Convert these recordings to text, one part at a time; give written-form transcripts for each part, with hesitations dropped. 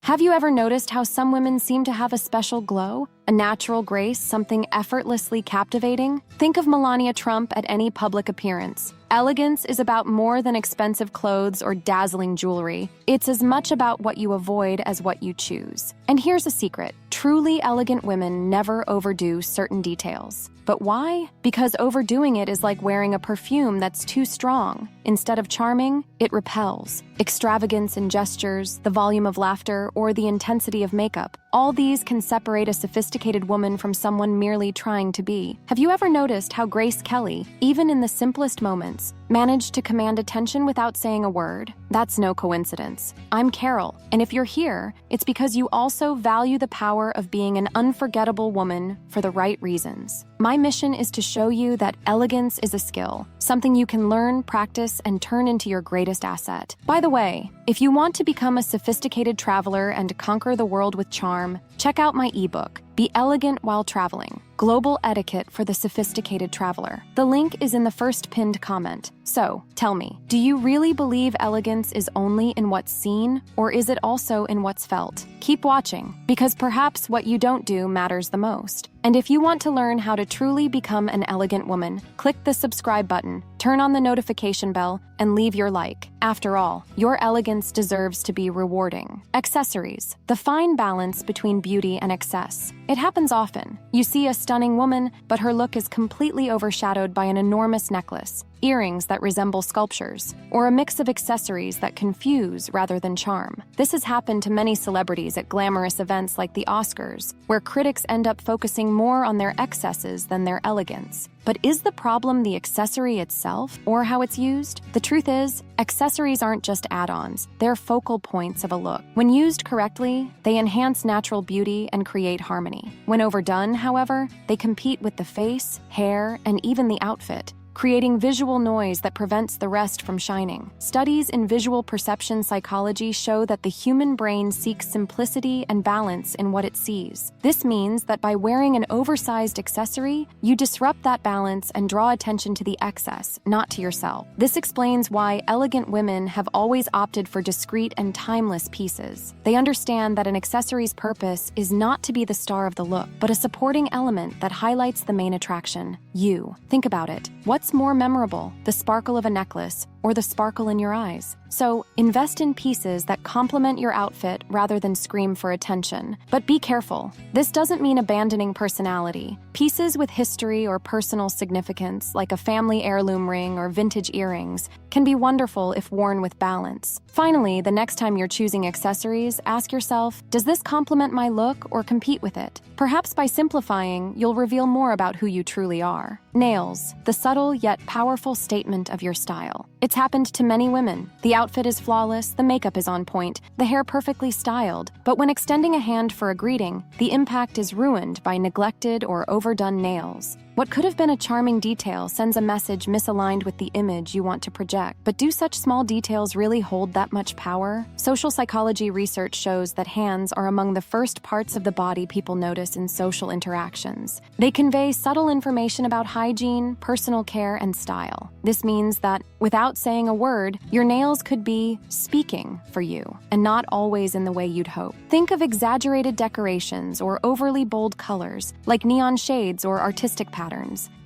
Have you ever noticed how some women seem to have a special glow? A natural grace, something effortlessly captivating? Think of Melania Trump at any public appearance. Elegance is about more than expensive clothes or dazzling jewelry. It's as much about what you avoid as what you choose. And here's a secret. Truly elegant women never overdo certain details. But why? Because overdoing it is like wearing a perfume that's too strong. Instead of charming, it repels. Extravagance in gestures, the volume of laughter, or the intensity of makeup. All these can separate a sophisticated woman from someone merely trying to be. Have you ever noticed how Grace Kelly, even in the simplest moments, managed to command attention without saying a word? That's no coincidence. I'm Carol, and if you're here, it's because you also value the power of being an unforgettable woman for the right reasons. My mission is to show you that elegance is a skill, something you can learn, practice, and turn into your greatest asset. By the way, if you want to become a sophisticated traveler and conquer the world with charm, check out my ebook, Be Elegant While Traveling: Global Etiquette for the Sophisticated Traveler. The link is in the first pinned comment. So, tell me, do you really believe elegance is only in what's seen, or is it also in what's felt? Keep watching, because perhaps what you don't do matters the most. And if you want to learn how to truly become an elegant woman, click the subscribe button, turn on the notification bell, and leave your like. After all, your elegance deserves to be rewarding. Accessories, the fine balance between beauty and excess. It happens often. You see a stunning woman, but her look is completely overshadowed by an enormous necklace, earrings that resemble sculptures, or a mix of accessories that confuse rather than charm. This has happened to many celebrities at glamorous events like the Oscars, where critics end up focusing more on their excesses than their elegance. But is the problem the accessory itself, or how it's used? The truth is, accessories aren't just add-ons, they're focal points of a look. When used correctly, they enhance natural beauty and create harmony. When overdone, however, they compete with the face, hair, and even the outfit, creating visual noise that prevents the rest from shining. Studies in visual perception psychology show that the human brain seeks simplicity and balance in what it sees. This means that by wearing an oversized accessory, you disrupt that balance and draw attention to the excess, not to yourself. This explains why elegant women have always opted for discreet and timeless pieces. They understand that an accessory's purpose is not to be the star of the look, but a supporting element that highlights the main attraction, you. Think about it. What's more memorable, the sparkle of a necklace or the sparkle in your eyes? So, invest in pieces that complement your outfit rather than scream for attention. But be careful. This doesn't mean abandoning personality. Pieces with history or personal significance, like a family heirloom ring or vintage earrings, can be wonderful if worn with balance. Finally, the next time you're choosing accessories, ask yourself, does this complement my look or compete with it? Perhaps by simplifying, you'll reveal more about who you truly are. Nails, the subtle yet powerful statement of your style. It's happened to many women. The outfit is flawless, the makeup is on point, the hair perfectly styled, but when extending a hand for a greeting, the impact is ruined by neglected or overdone nails. What could have been a charming detail sends a message misaligned with the image you want to project. But do such small details really hold that much power? Social psychology research shows that hands are among the first parts of the body people notice in social interactions. They convey subtle information about hygiene, personal care, and style. This means that, without saying a word, your nails could be speaking for you, and not always in the way you'd hope. Think of exaggerated decorations or overly bold colors, like neon shades or artistic patterns.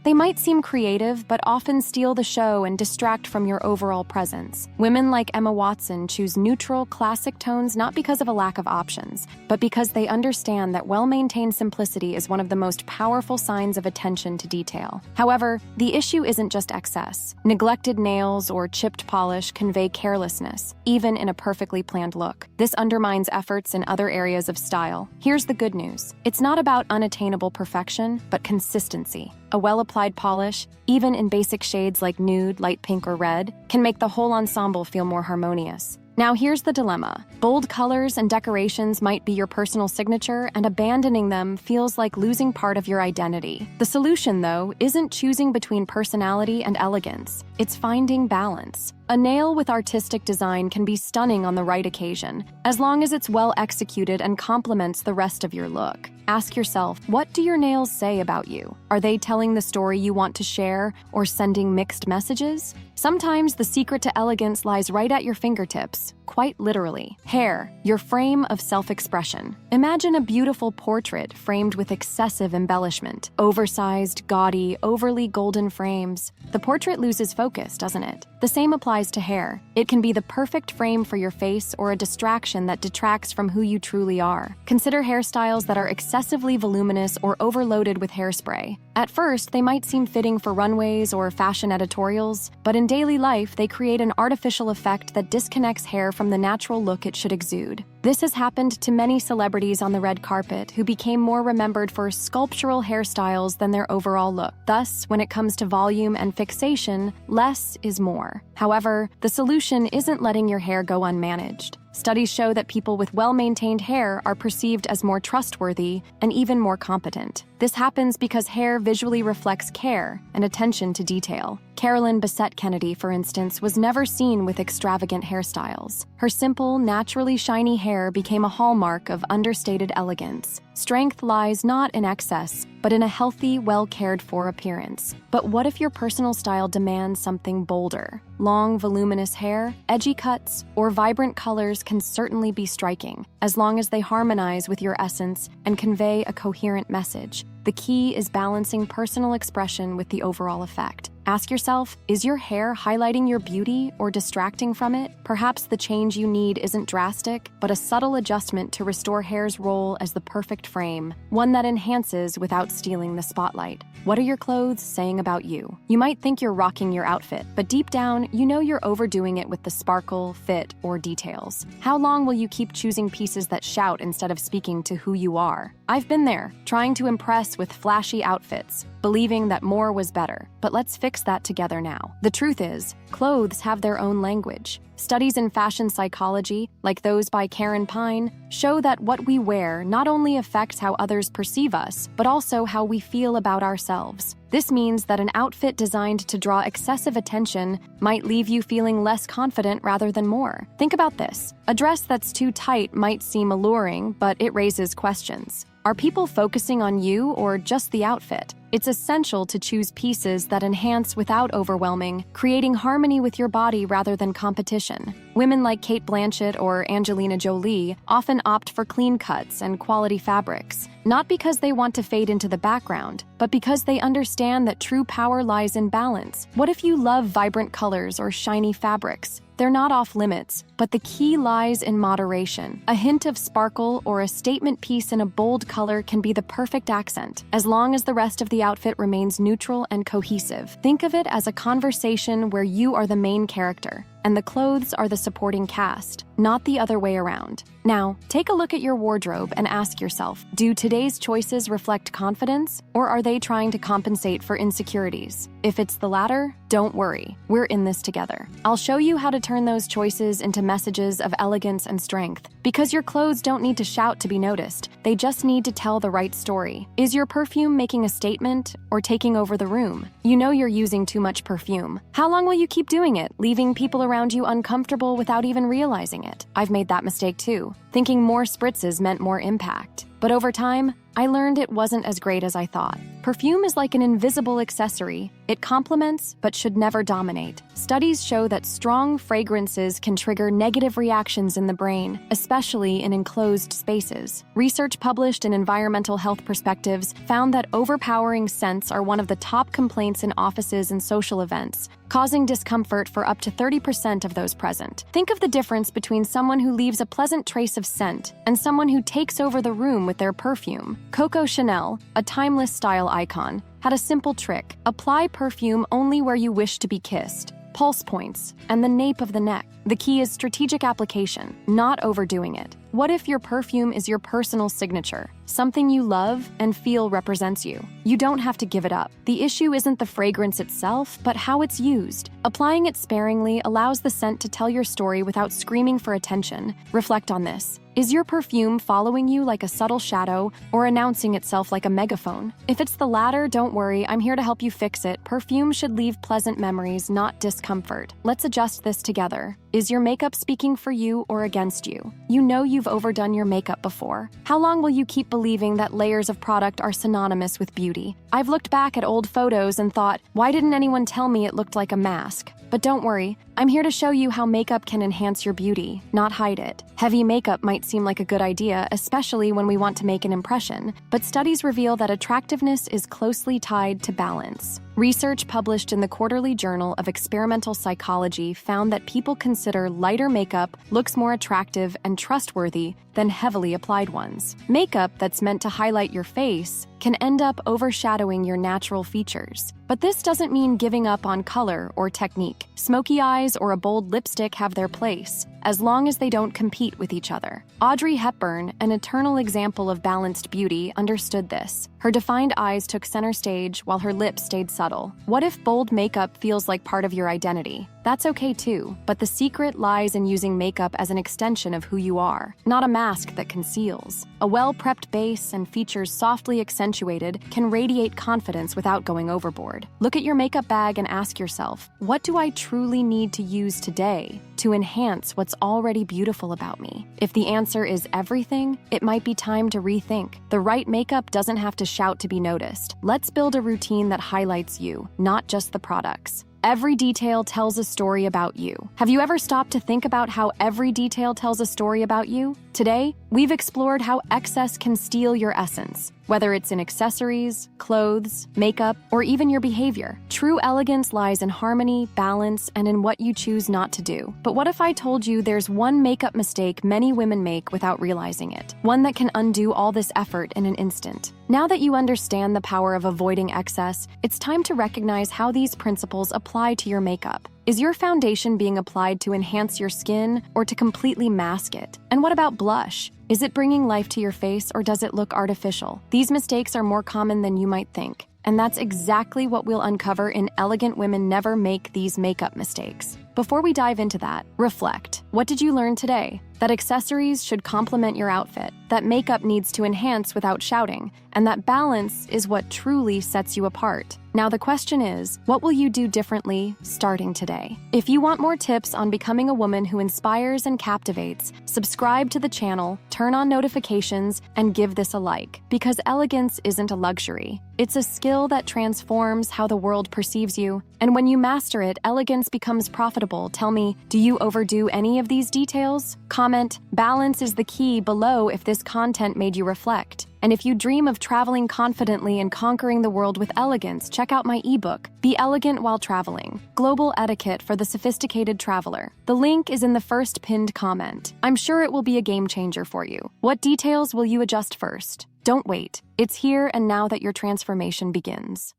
They might seem creative, but often steal the show and distract from your overall presence. Women like Emma Watson choose neutral, classic tones not because of a lack of options, but because they understand that well-maintained simplicity is one of the most powerful signs of attention to detail. However, the issue isn't just excess. Neglected nails or chipped polish convey carelessness, even in a perfectly planned look. This undermines efforts in other areas of style. Here's the good news. It's not about unattainable perfection, but consistency. A well-applied polish, even in basic shades like nude, light pink, or red, can make the whole ensemble feel more harmonious. Now here's the dilemma. Bold colors and decorations might be your personal signature, and abandoning them feels like losing part of your identity. The solution, though, isn't choosing between personality and elegance. It's finding balance. A nail with artistic design can be stunning on the right occasion, as long as it's well executed and complements the rest of your look. Ask yourself, what do your nails say about you? Are they telling the story you want to share or sending mixed messages? Sometimes the secret to elegance lies right at your fingertips. quite literally. Hair, your frame of self-expression. Imagine a beautiful portrait framed with excessive embellishment. Oversized, gaudy, overly golden frames. The portrait loses focus, doesn't it? The same applies to hair. It can be the perfect frame for your face or a distraction that detracts from who you truly are. Consider hairstyles that are excessively voluminous or overloaded with hairspray. At first, they might seem fitting for runways or fashion editorials, but in daily life, they create an artificial effect that disconnects hair from the natural look it should exude. This has happened to many celebrities on the red carpet who became more remembered for sculptural hairstyles than their overall look. Thus, when it comes to volume and fixation, less is more. However, the solution isn't letting your hair go unmanaged. Studies show that people with well-maintained hair are perceived as more trustworthy and even more competent. This happens because hair visually reflects care and attention to detail. Carolyn Bessette Kennedy, for instance, was never seen with extravagant hairstyles. Her simple, naturally shiny hair became a hallmark of understated elegance. Strength lies not in excess, but in a healthy, well-cared-for appearance. But what if your personal style demands something bolder? Long, voluminous hair, edgy cuts, or vibrant colors can certainly be striking, as long as they harmonize with your essence and convey a coherent message. The key is balancing personal expression with the overall effect. Ask yourself, is your hair highlighting your beauty or distracting from it? Perhaps the change you need isn't drastic, but a subtle adjustment to restore hair's role as the perfect frame, one that enhances without stealing the spotlight. What are your clothes saying about you? You might think you're rocking your outfit, but deep down, you know you're overdoing it with the sparkle, fit, or details. How long will you keep choosing pieces that shout instead of speaking to who you are? I've been there, trying to impress with flashy outfits, believing that more was better. But let's fix that together now. The truth is, clothes have their own language. Studies in fashion psychology, like those by Karen Pine, show that what we wear not only affects how others perceive us, but also how we feel about ourselves. This means that an outfit designed to draw excessive attention might leave you feeling less confident rather than more. Think about this. A dress that's too tight might seem alluring, but it raises questions. Are people focusing on you or just the outfit? It's essential to choose pieces that enhance without overwhelming, creating harmony with your body rather than competition. Women like Kate Blanchett or Angelina Jolie often opt for clean cuts and quality fabrics, not because they want to fade into the background, but because they understand that true power lies in balance. What if you love vibrant colors or shiny fabrics? They're not off limits, but the key lies in moderation. A hint of sparkle or a statement piece in a bold color can be the perfect accent, as long as the rest of the outfit remains neutral and cohesive. Think of it as a conversation where you are the main character, and the clothes are the supporting cast, not the other way around. Now, take a look at your wardrobe and ask yourself, do today's choices reflect confidence, or are they trying to compensate for insecurities? If it's the latter, don't worry, we're in this together. I'll show you how to turn those choices into messages of elegance and strength, because your clothes don't need to shout to be noticed, they just need to tell the right story. Is your perfume making a statement or taking over the room? You know you're using too much perfume. How long will you keep doing it, leaving people around you uncomfortable without even realizing it? I've made that mistake too, thinking more spritzes meant more impact. But over time, I learned it wasn't as great as I thought. Perfume is like an invisible accessory. It complements, but should never dominate. Studies show that strong fragrances can trigger negative reactions in the brain, especially in enclosed spaces. Research published in Environmental Health Perspectives found that overpowering scents are one of the top complaints in offices and social events, causing discomfort for up to 30% of those present. Think of the difference between someone who leaves a pleasant trace of scent and someone who takes over the room with their perfume. Coco Chanel, a timeless style icon, had a simple trick: apply perfume only where you wish to be kissed, pulse points, and the nape of the neck. The key is strategic application, not overdoing it. What if your perfume is your personal signature, something you love and feel represents you? You don't have to give it up. The issue isn't the fragrance itself, but how it's used. Applying it sparingly allows the scent to tell your story without screaming for attention. Reflect on this. Is your perfume following you like a subtle shadow or announcing itself like a megaphone? If it's the latter, don't worry, I'm here to help you fix it. Perfume should leave pleasant memories, not discomfort. Let's adjust this together. Is your makeup speaking for you or against you? You know you've overdone your makeup before. How long will you keep believing that layers of product are synonymous with beauty? I've looked back at old photos and thought, why didn't anyone tell me it looked like a mask? But don't worry, I'm here to show you how makeup can enhance your beauty, not hide it. Heavy makeup might seem like a good idea, especially when we want to make an impression, but studies reveal that attractiveness is closely tied to balance. Research published in the Quarterly Journal of Experimental Psychology found that people consider lighter makeup looks more attractive and trustworthy than heavily applied ones. Makeup that's meant to highlight your face can end up overshadowing your natural features. But this doesn't mean giving up on color or technique. Smoky eyes or a bold lipstick have their place, as long as they don't compete with each other. Audrey Hepburn, an eternal example of balanced beauty, understood this. Her defined eyes took center stage while her lips stayed subtle. What if bold makeup feels like part of your identity? That's okay too, but the secret lies in using makeup as an extension of who you are, not a mask that conceals. A well-prepped base and features softly accentuated can radiate confidence without going overboard. Look at your makeup bag and ask yourself, what do I truly need to use today to enhance what's already beautiful about me? If the answer is everything, it might be time to rethink. The right makeup doesn't have to shout to be noticed. Let's build a routine that highlights you, not just the products. Every detail tells a story about you. Have you ever stopped to think about how every detail tells a story about you? Today, we've explored how excess can steal your essence, whether it's in accessories, clothes, makeup, or even your behavior. True elegance lies in harmony, balance, and in what you choose not to do. But what if I told you there's one makeup mistake many women make without realizing it? One that can undo all this effort in an instant. Now that you understand the power of avoiding excess, it's time to recognize how these principles apply to your makeup. Is your foundation being applied to enhance your skin or to completely mask it? And what about blush? Is it bringing life to your face or does it look artificial? These mistakes are more common than you might think. And that's exactly what we'll uncover in Elegant Women Never Make These Makeup Mistakes. Before we dive into that, reflect. What did you learn today? That accessories should complement your outfit, that makeup needs to enhance without shouting, and that balance is what truly sets you apart. Now the question is, what will you do differently starting today? If you want more tips on becoming a woman who inspires and captivates, subscribe to the channel, turn on notifications, and give this a like. Because elegance isn't a luxury. It's a skill that transforms how the world perceives you. And when you master it, elegance becomes profitable. Tell me, do you overdo any of these details? Comment, balance is the key below if this content made you reflect. And if you dream of traveling confidently and conquering the world with elegance, check out my ebook, Be Elegant While Traveling: Global Etiquette for the Sophisticated Traveler. The link is in the first pinned comment. I'm sure it will be a game changer for you. What details will you adjust first? Don't wait. It's here and now that your transformation begins.